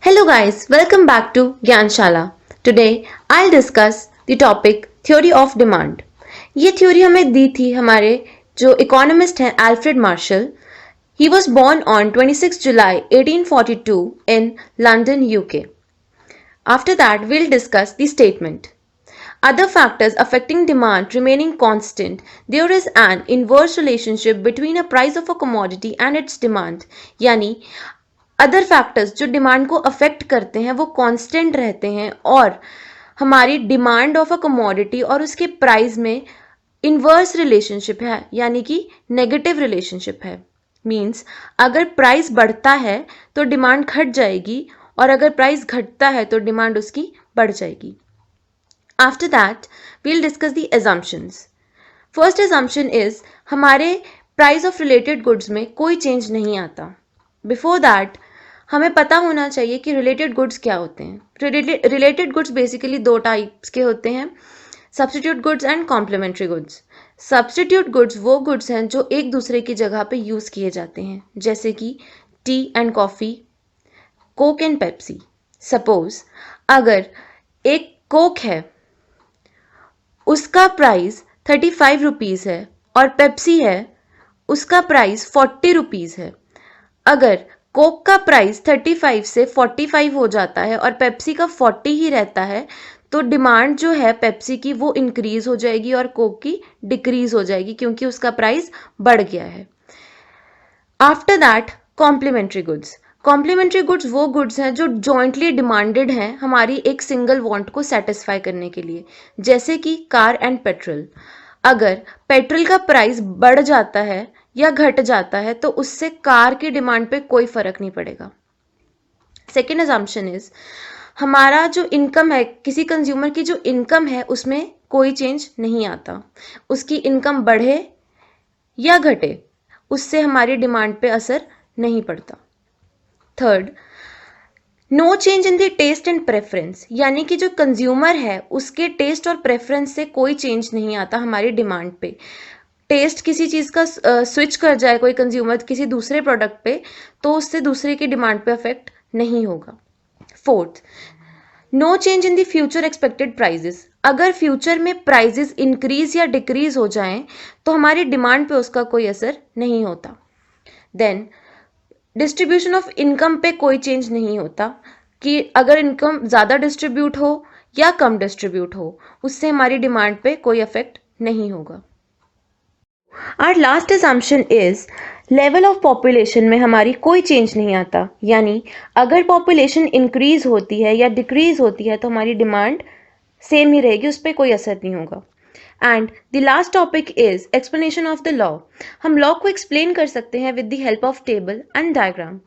Hello guys, welcome back to Gyanshala. Today I'll discuss the topic theory of demand. ये theory हमें दी थी हमारे जो इकोनॉमिस्ट हैं Alfred Marshall. He was born on 26 July 1842 in London, UK. After that we'll discuss the statement. Other factors affecting demand remaining constant, there is an inverse relationship between a price of a commodity and its demand. यानी other factors जो demand को affect करते हैं वो constant रहते हैं और हमारी डिमांड ऑफ अ कमोडिटी और उसके प्राइस में इन्वर्स रिलेशनशिप है यानी कि नेगेटिव रिलेशनशिप है. मींस अगर प्राइस बढ़ता है तो डिमांड घट जाएगी और अगर प्राइस घटता है तो डिमांड उसकी बढ़ जाएगी. After that we'll discuss the assumptions. First assumption is हमारे प्राइस ऑफ रिलेटेड गुड्स में कोई चेंज नहीं आता. बिफोर दैट हमें पता होना चाहिए कि रिलेटेड गुड्स क्या होते हैं. रिलेटेड गुड्स बेसिकली दो टाइप्स के होते हैं, substitute goods and complementary goods. Substitute goods वो गुड्स हैं जो एक दूसरे की जगह पे यूज़ किए जाते हैं, जैसे कि T and coffee, Coke and Pepsi. Suppose अगर एक कोक है उसका प्राइस 35 रुपीज़ है और पेप्सी है उसका प्राइस 40 रुपीज़ है. अगर कोक का प्राइस 35 से 45 हो जाता है और पेप्सी का 40 ही रहता है तो डिमांड जो है पेप्सी की वो इंक्रीज हो जाएगी और कोक की डिक्रीज हो जाएगी क्योंकि उसका प्राइस बढ़ गया है. After that complementary goods. Complementary goods वो गुड्स हैं जो जॉइंटली डिमांडेड हैं हमारी एक सिंगल वांट को सेटिस्फाई करने के लिए, जैसे कि कार एंड पेट्रोल. अगर पेट्रोल का प्राइस बढ़ जाता है या घट जाता है तो उससे कार की डिमांड पे कोई फर्क नहीं पड़ेगा. सेकेंड अजम्पशन इज हमारा जो इनकम है, किसी कंज्यूमर की जो इनकम है उसमें कोई चेंज नहीं आता. उसकी इनकम बढ़े या घटे उससे हमारी डिमांड पे असर नहीं पड़ता. Third, no change in the taste and preference. यानी कि जो कंज्यूमर है उसके टेस्ट और प्रेफरेंस से कोई चेंज नहीं आता हमारी डिमांड पे. टेस्ट किसी चीज़ का स्विच कर जाए कोई कंज्यूमर किसी दूसरे प्रोडक्ट पे तो उससे दूसरे की डिमांड पे अफेक्ट नहीं होगा. Fourth, no change in the future expected prices. अगर फ्यूचर में प्राइजेस इंक्रीज या डिक्रीज हो जाएं तो हमारी डिमांड पे उसका कोई असर नहीं होता. देन डिस्ट्रीब्यूशन ऑफ इनकम पे कोई चेंज नहीं होता कि अगर इनकम ज़्यादा डिस्ट्रीब्यूट हो या कम डिस्ट्रीब्यूट हो उससे हमारी डिमांड पे कोई अफेक्ट नहीं होगा. Our last assumption is level of population में हमारी कोई चेंज नहीं आता. यानी अगर पॉपुलेशन इंक्रीज होती है या डिक्रीज होती है तो हमारी डिमांड सेम ही रहेगी, उस पर कोई असर नहीं होगा. And the last topic is explanation of the law. हम लॉ को एक्सप्लेन कर सकते हैं with the help of table and diagram.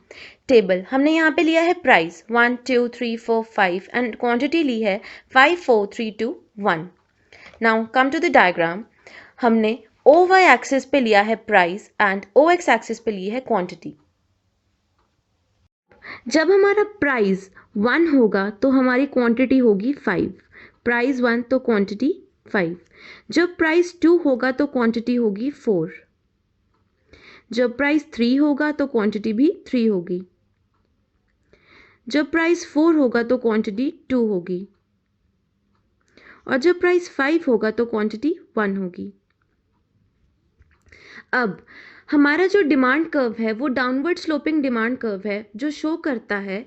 Table हमने यहाँ पे लिया है प्राइस 1 2 3 4 5 एंड क्वांटिटी ली है 5 4 3 2 1. Now come to the diagram. हमने OY एक्सिस पे लिया है प्राइस एंड OX एक्सिस पे ली है क्वांटिटी. जब हमारा प्राइस 1 होगा तो हमारी क्वांटिटी होगी 5. प्राइस 1 तो क्वांटिटी 5. जब प्राइस 2 होगा तो क्वांटिटी होगी 4. जब प्राइस 3 होगा तो क्वांटिटी भी 3 होगी. जब प्राइस 4 होगा तो क्वांटिटी 2 होगी और जब प्राइस 5 होगा तो क्वांटिटी 1 होगी. अब हमारा जो डिमांड कर्व है वो डाउनवर्ड स्लोपिंग डिमांड कर्व है जो शो करता है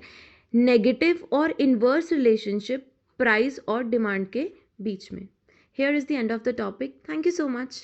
नेगेटिव और इन्वर्स रिलेशनशिप प्राइस और डिमांड के बीच में. Here is the end of the topic. Thank you so much.